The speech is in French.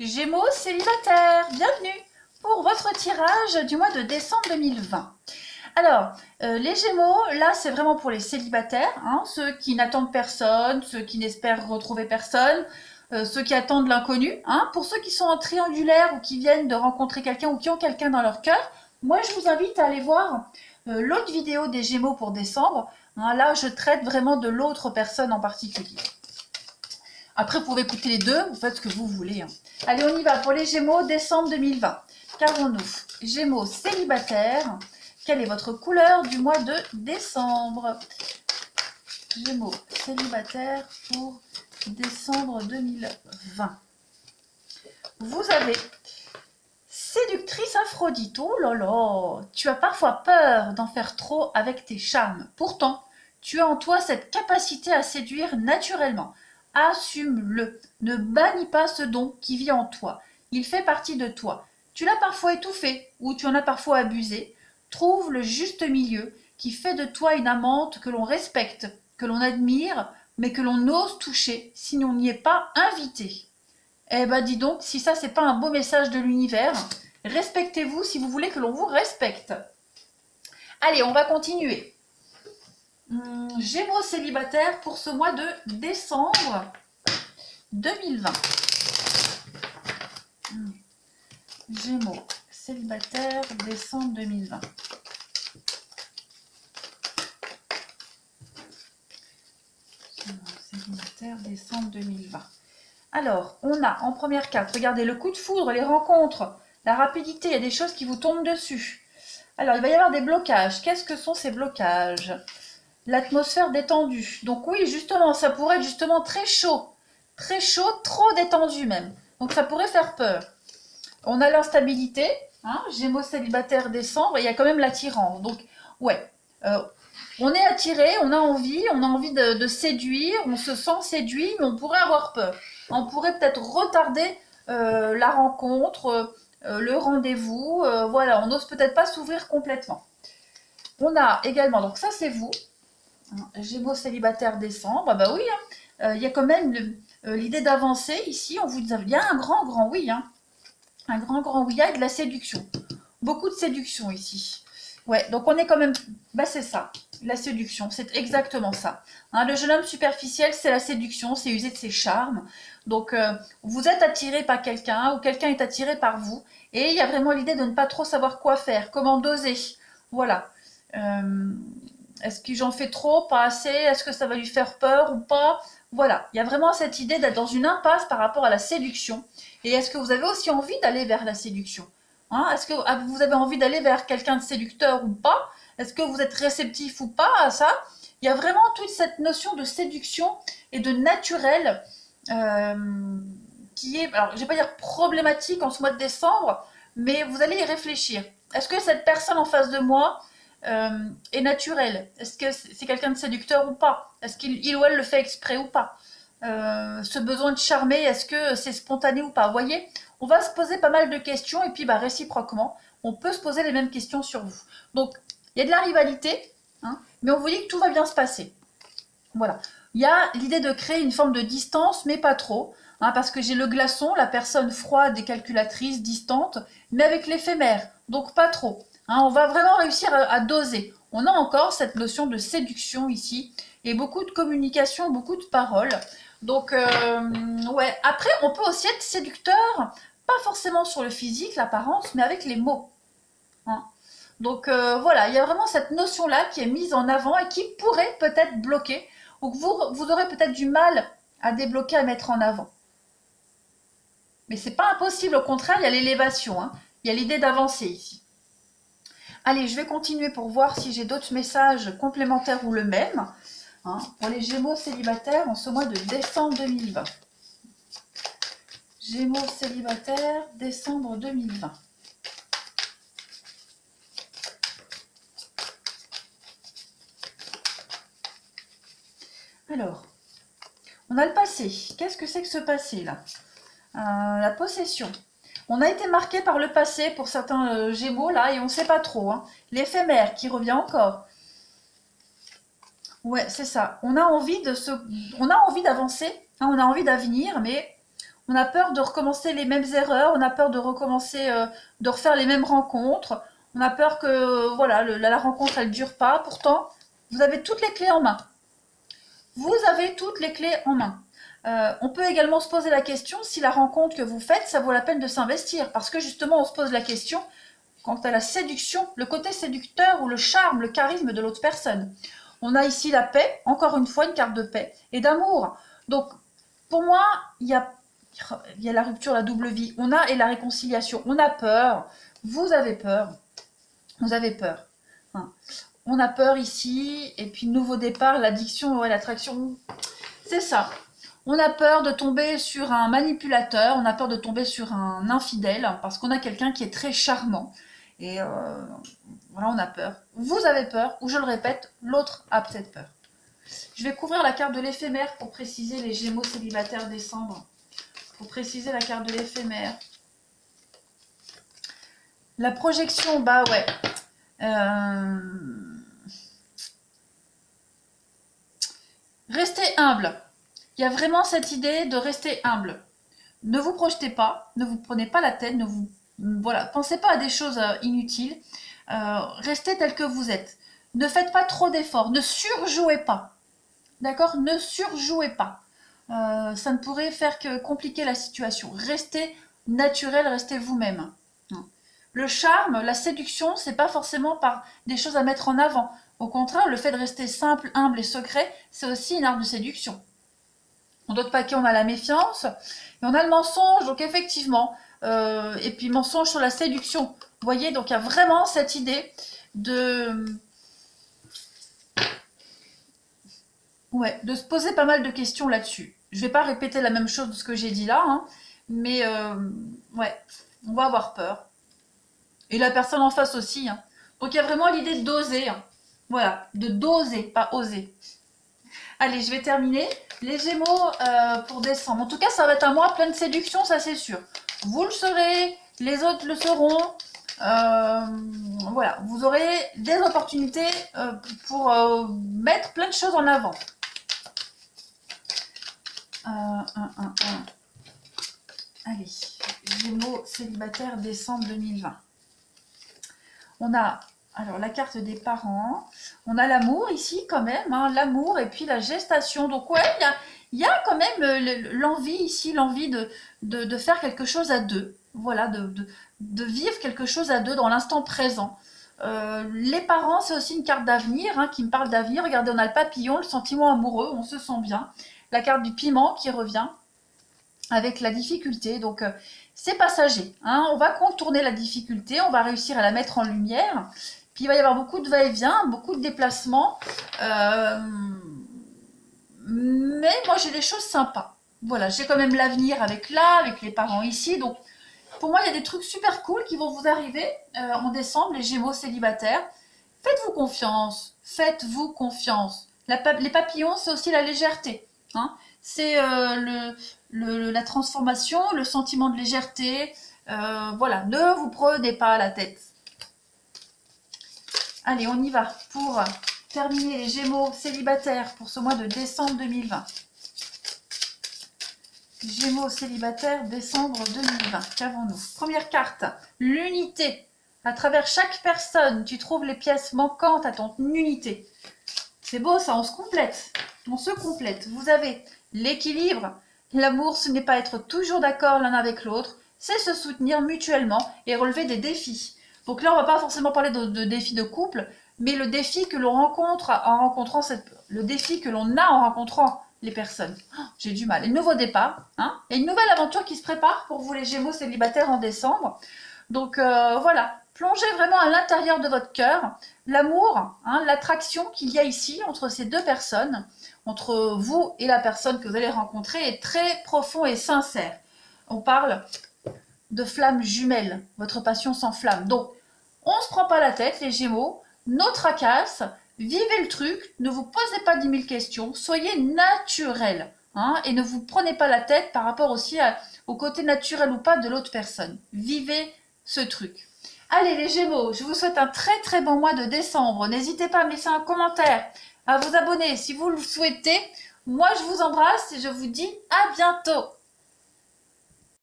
Gémeaux célibataires, bienvenue pour votre tirage du mois de décembre 2020. Alors, les Gémeaux, là, c'est vraiment pour les célibataires, hein, ceux qui n'attendent personne, ceux qui n'espèrent retrouver personne, ceux qui attendent l'inconnu. Hein, pour ceux qui sont en triangulaire ou qui viennent de rencontrer quelqu'un ou qui ont quelqu'un dans leur cœur, moi, je vous invite à aller voir l'autre vidéo des Gémeaux pour décembre. Hein, là, je traite vraiment de l'autre personne en particulier. Après, vous pouvez écouter les deux, vous faites ce que vous voulez. Hein. Allez, on y va pour les Gémeaux, décembre 2020. Qu'avons-nous? Gémeaux célibataires. Quelle est votre couleur du mois de décembre? Gémeaux célibataires pour décembre 2020. Vous avez séductrice Aphrodite. Oh là là, tu as parfois peur d'en faire trop avec tes charmes. Pourtant, tu as en toi cette capacité à séduire naturellement. Assume-le. Ne bannis pas ce don qui vit en toi. Il fait partie de toi. Tu l'as parfois étouffé ou tu en as parfois abusé. Trouve le juste milieu qui fait de toi une amante que l'on respecte, que l'on admire, mais que l'on ose toucher si on n'y est pas invité. Eh ben dis donc, si ça c'est pas un beau message de l'univers, respectez-vous si vous voulez que l'on vous respecte. Allez, on va continuer. Gémeaux célibataires pour ce mois de décembre 2020. Gémeaux célibataires décembre 2020. Célibataire décembre 2020. Alors, on a en première carte, regardez, le coup de foudre, les rencontres, la rapidité, il y a des choses qui vous tombent dessus. Alors, il va y avoir des blocages. Qu'est-ce que sont ces blocages? L'atmosphère détendue. Donc oui, justement, ça pourrait être justement très chaud, trop détendu même. Donc ça pourrait faire peur. On a l'instabilité, hein, Gémeaux célibataire décembre, et il y a quand même l'attirance. Donc ouais, on est attiré, on a envie de séduire, on se sent séduit, mais on pourrait avoir peur. On pourrait peut-être retarder la rencontre, le rendez-vous, voilà, on n'ose peut-être pas s'ouvrir complètement. On a également, donc ça c'est vous, Gémeaux célibataire décembre, bah oui, hein, y a quand même l'idée d'avancer ici, il y a un grand oui, hein, un grand oui, il y a de la séduction, beaucoup de séduction ici. Ouais, donc on est quand même, bah c'est ça, la séduction, c'est exactement ça. Hein, le jeune homme superficiel, c'est la séduction, c'est user de ses charmes. Donc vous êtes attiré par quelqu'un ou quelqu'un est attiré par vous, et il y a vraiment l'idée de ne pas trop savoir quoi faire, comment doser. Voilà. Est-ce que j'en fais trop, pas assez? Est-ce que ça va lui faire peur ou pas? Voilà, il y a vraiment cette idée d'être dans une impasse par rapport à la séduction. Et est-ce que vous avez aussi envie d'aller vers la séduction? Hein, est-ce que vous avez envie d'aller vers quelqu'un de séducteur ou pas? Est-ce que vous êtes réceptif ou pas à ça? Il y a vraiment toute cette notion de séduction et de naturel qui est, alors je ne vais pas dire problématique en ce mois de décembre, mais vous allez y réfléchir. Est-ce que cette personne en face de moi est naturel? Est-ce que c'est quelqu'un de séducteur ou pas? Est-ce qu'il ou elle le fait exprès ou pas? Ce besoin de charmer, est-ce que c'est spontané ou pas? Vous voyez, on va se poser pas mal de questions et puis bah, réciproquement, on peut se poser les mêmes questions sur vous. Donc, il y a de la rivalité, hein, mais on vous dit que tout va bien se passer. Voilà. Il y a l'idée de créer une forme de distance, mais pas trop, hein, parce que j'ai le glaçon, la personne froide et calculatrice, distante, mais avec l'éphémère, donc pas trop. Hein, on va vraiment réussir à doser. On a encore cette notion de séduction ici, et beaucoup de communication, beaucoup de paroles. Donc, ouais. Après, on peut aussi être séducteur, pas forcément sur le physique, l'apparence, mais avec les mots. Hein. Donc, voilà, il y a vraiment cette notion-là qui est mise en avant et qui pourrait peut-être bloquer, ou que vous aurez peut-être du mal à débloquer, à mettre en avant. Mais c'est pas impossible, au contraire, il y a l'élévation, hein. Il y a l'idée d'avancer ici. Allez, je vais continuer pour voir si j'ai d'autres messages complémentaires ou le même. Hein, pour les Gémeaux célibataires en ce mois de décembre 2020. Gémeaux célibataires, décembre 2020. Alors, on a le passé. Qu'est-ce que c'est que ce passé là? La possession. On a été marqué par le passé pour certains Gémeaux là et on ne sait pas trop. Hein. L'éphémère qui revient encore. Ouais, c'est ça. On a envie d'avancer, hein, on a envie d'avenir, mais On a peur de recommencer les mêmes erreurs, on a peur de recommencer, de refaire les mêmes rencontres. On a peur que voilà, la rencontre elle dure pas. Pourtant, vous avez toutes les clés en main. Vous avez toutes les clés en main. On peut également se poser la question si la rencontre que vous faites, ça vaut la peine de s'investir. Parce que justement, on se pose la question quant à la séduction, le côté séducteur ou le charme, le charisme de l'autre personne. On a ici la paix, encore une fois, une carte de paix et d'amour. Donc, pour moi, il y a la rupture, la double vie. On a et la réconciliation. On a peur. Vous avez peur. Vous avez peur. Hein. On a peur ici. Et puis, nouveau départ, l'addiction, ouais, l'attraction. C'est ça. On a peur de tomber sur un manipulateur. On a peur de tomber sur un infidèle. Parce qu'on a quelqu'un qui est très charmant. Et voilà, on a peur. Vous avez peur, ou je le répète, l'autre a peut-être peur. Je vais couvrir la carte de l'éphémère pour préciser les Gémeaux célibataires décembre. Pour préciser la carte de l'éphémère. La projection, bah ouais. Restez humble. Il y a vraiment cette idée de rester humble. Ne vous projetez pas, ne vous prenez pas la tête, ne vous voilà, pensez pas à des choses inutiles. Restez tel que vous êtes. Ne faites pas trop d'efforts, ne surjouez pas. D'accord? Ne surjouez pas. Ça ne pourrait faire que compliquer la situation. Restez naturel, restez vous-même. Le charme, la séduction, c'est pas forcément par des choses à mettre en avant. Au contraire, le fait de rester simple, humble et secret, c'est aussi une arme de séduction. Dans d'autres paquets, on a la méfiance et on a le mensonge. Donc effectivement, et puis mensonge sur la séduction. Vous voyez, donc il y a vraiment cette idée de se poser pas mal de questions là-dessus. Je vais pas répéter la même chose de ce que j'ai dit là, hein, mais ouais, on va avoir peur. Et la personne en face aussi. Hein. Donc il y a vraiment l'idée d'oser. Hein. Voilà, de doser, pas oser. Allez, je vais terminer. Les Gémeaux pour décembre. En tout cas, ça va être un mois plein de séduction, ça c'est sûr. Vous le serez, les autres le seront. Voilà, vous aurez des opportunités pour mettre plein de choses en avant. Allez, Gémeaux célibataire décembre 2020. On a alors la carte des parents. On a l'amour ici quand même, hein, l'amour et puis la gestation. Donc ouais, il y a quand même l'envie ici, l'envie de faire quelque chose à deux. Voilà, de vivre quelque chose à deux dans l'instant présent. Les parents, c'est aussi une carte d'avenir, hein, qui me parle d'avenir. Regardez, on a le papillon, le sentiment amoureux, on se sent bien. La carte du piment qui revient avec la difficulté. Donc, c'est passager. Hein. On va contourner la difficulté, on va réussir à la mettre en lumière. Puis, il va y avoir beaucoup de va-et-vient, beaucoup de déplacements. Mais moi, j'ai des choses sympas. Voilà, j'ai quand même l'avenir avec les parents ici. Donc, pour moi, il y a des trucs super cool qui vont vous arriver en décembre, les Gémeaux célibataires. Faites-vous confiance. Faites-vous confiance. Les papillons, c'est aussi la légèreté. Hein. C'est la transformation, le sentiment de légèreté. Voilà, ne vous prenez pas la tête. Allez, on y va pour terminer les Gémeaux célibataires pour ce mois de décembre 2020. Gémeaux célibataires, décembre 2020. Qu'avons-nous? Première carte, l'unité. À travers chaque personne, tu trouves les pièces manquantes à ton unité. C'est beau ça, on se complète. On se complète. Vous avez l'équilibre. L'amour, ce n'est pas être toujours d'accord l'un avec l'autre. C'est se soutenir mutuellement et relever des défis. Donc là, on ne va pas forcément parler de défis de couple, mais le défi que l'on rencontre en rencontrant le défi que l'on a en rencontrant les personnes. Oh, j'ai du mal. Et nouveau départ. Hein, et une nouvelle aventure qui se prépare pour vous les Gémeaux célibataires en décembre. Donc voilà, plongez vraiment à l'intérieur de votre cœur. L'amour, hein, l'attraction qu'il y a ici entre ces deux personnes, entre vous et la personne que vous allez rencontrer est très profond et sincère. On parle de flammes jumelles. Votre passion s'enflamme. Donc, on ne se prend pas la tête, les Gémeaux. No tracasse. Vivez le truc, ne vous posez pas 10 000 questions, soyez naturel, hein, et ne vous prenez pas la tête par rapport aussi au côté naturel ou pas de l'autre personne. Vivez ce truc. Allez les Gémeaux, je vous souhaite un très très bon mois de décembre. N'hésitez pas à me laisser un commentaire, à vous abonner si vous le souhaitez. Moi je vous embrasse et je vous dis à bientôt.